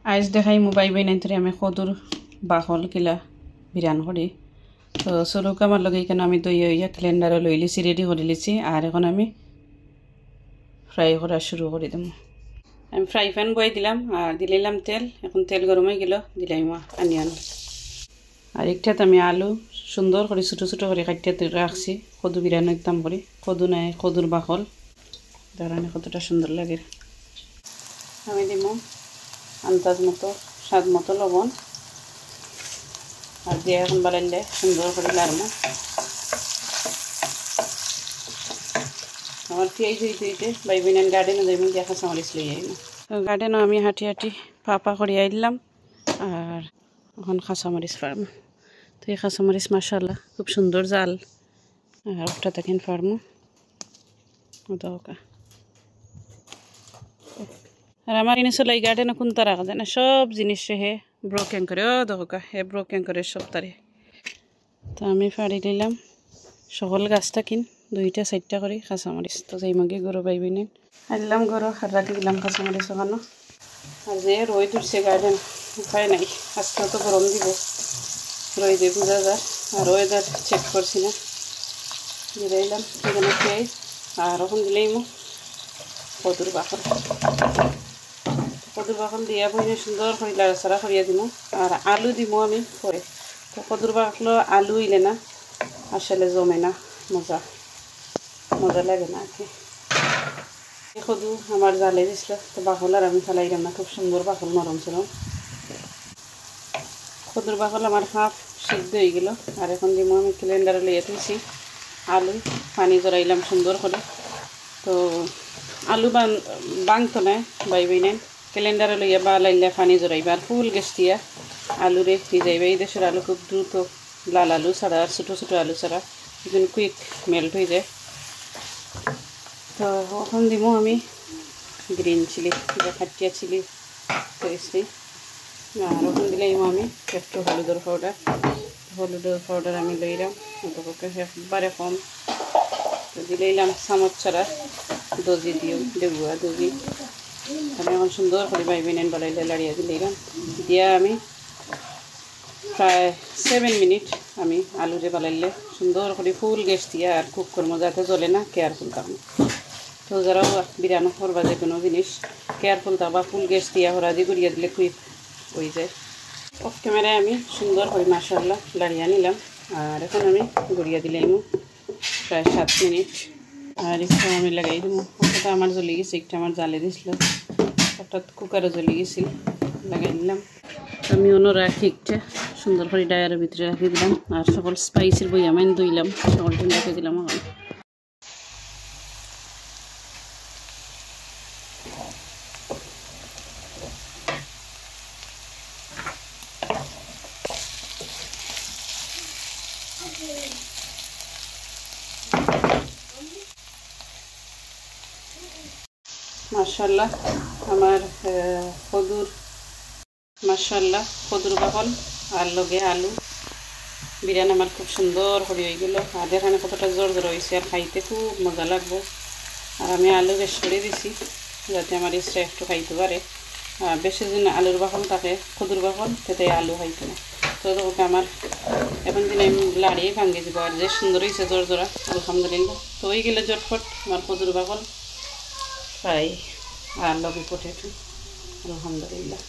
আইজ দেখাই মোবাইল বাইনাই ধরে আমি কদুর বাকল কিলা বিরান করি তো সরুক আমার লগে এখানে আমি দই হইয়া ক্যালেন্ডারও লই লিছি রেডি করে লিছি আর এখন আমি ফ্রাই করা শুরু করে দেবো আমি ফ্রাই প্যান বই দিলাম আর দিলাম তেল এখন তেল গরম হয়ে গেল দিলাম আনিয়ন আর একটাতে আমি আলু সুন্দর করে ছোটো ছোটো করে কাটিয়ে রাখছি কদু বিরান একদম করে কদু নাই কদুর বাকল ধরেন কতটা সুন্দর লাগে আমি দিব আন্দাজ মতো স্বাদ মতো লবণ আর দিয়ে এখন বানাইলে সুন্দর করে লাড়বো আমার পেঁয়াজ হইতে বাইবিনান গার্ডেনে যাইবেন দিয়ে কাঁচামরিচ লই আইব গার্ডেনও আমি হাঁটি হাঁটি পা করে আইলাম আর এখন কাঁচামরিচ ফার্ম তো এই কাঁচামরিচ মাশাআল্লাহ খুব সুন্দর জাল আর ওটা দেখেন ফার্মও দরকার আর আমার এনে চলে এই গার্ডেনে কোনটা রাখা যায় না সব জিনিস হে ব্রোকেন করে দরকার হে ব্রোকেন করে সব তারে তো আমি ফাড়ি দিলাম সকল গাছটা কিন 2টা 4টা করে কাঁচামরিচ তো যাই মাগে গরু পাইবি নেন আনলাম গরু আর রাখি দিলাম কাঁচামরিচ ওখানে আর যে রোদ উঠছে গার্ডেন উপায় নাই আজকে তো গরম দিব রোদে বোঝা যায় আর ওয়েদার চেক করছি না দিয়ে দিলাম এখানে পেঁয়াজ আর ওখান দিলেই কদুর বাকল দিয়া বইনে সুন্দর করে লাড়াচাড়া করিয়া দিব আর আলু দিব আমি পরে তো কদুর বাকল আলু ইলে না আসলে জমে না মজা লাগে না আর কি কদু আমার জালে দিছিল তো বাকল আর আমি ফেলাইলাম না খুব সুন্দর বাকল নরম ছিল কদুর বাকল আমার হাফ সিদ্ধ হয়ে গেল আর এখন দিব আমি ক্যালেন্ডারে লইয়া তুলছি আলু পানি জড়াইলাম সুন্দর করে তো আলু বাংতো না বাইবই নেন ক্যালেন্ডারে লইয়া বা লাইলে পানি জড়াইবা আর ফুল গ্যাস দিয়া আলুরে ভিজাইবা এই দেশের আলু খুব দ্রুত লাল আলু ছাড়া আর ছোটো ছোটো আলু ছাড়া এখানে কুইক মেল্ট হয়ে যায় তো এখন দিব আমি গ্রিন চিলি খাটিয়া চিলি করেছি আর ওখান দিলাম আমি একটু হলুদের পাউডার আমি লইলাম ওটাকে একবারে কম তো দিলাম চামচ ছাড়া দজি দিও দেবুয়া দজি আমি এখন সুন্দর করে বাইবেন বলাইলে লাড়িয়া দিলাম দিয়া আমি প্রায় 7 মিনিট আমি আলুরে বালাইলে সুন্দর করে ফুল গ্যাস দিয়া আর কুক করবো যাতে জ্বলে না কেয়ারফুল থাকবো তো যারাও বিরানো করবা যে কোনো জিনিস কেয়ারফুল থাকবা ফুল গ্যাস দিয়া হরাদি গড়িয়া দিলে কুইক হয়ে যায় অফ ক্যামেরায় আমি সুন্দর করে মাশাআল্লাহ লাড়িয়া নিলাম আর এখন আমি গড়িয়া দিলাম প্রায় 7 মিনিট আর একটু আমি লাগাই দেবো ওটা আমার জ্বলে গেছে একটু আমার জালে দিছিল হঠাৎ কুকারও জ্বলে গেছিল লাগাই দিলাম আমি অন্য রাখি একটা সুন্দর করে ডায়ারের ভিতরে রাখি দিলাম আর সকল স্পাইসের বই আমি ধুইলাম সকলটা রেখে দিলাম এখন মাশাআল্লাহ আমার কদুর বাকল আর লগে আলু বিরিয়ানি আমার খুব সুন্দর করে হয়ে গেল আর এখানে কতটা জোর হয়েছে আর খাইতে খুব মজা লাগবো আর আমি আলু বেশ করে দিছি যাতে আমার ইচ্ছা একটু খাইতে পারে আর বেশি দিন আলুর বাকল থাকে কদুর বাকল তাতে আলু খাইতে না তো ওকে আমার এখন দিন আমি লাড়িয়ে ভাঙিয়ে দিব আর যে সুন্দর হয়েছে জোরা আলহামদুলিল্লাহ তো হয়ে গেলে জটফট আমার কদুর বাকল ফ্রাই আর লবি পটেটো আলহামদুলিল্লাহ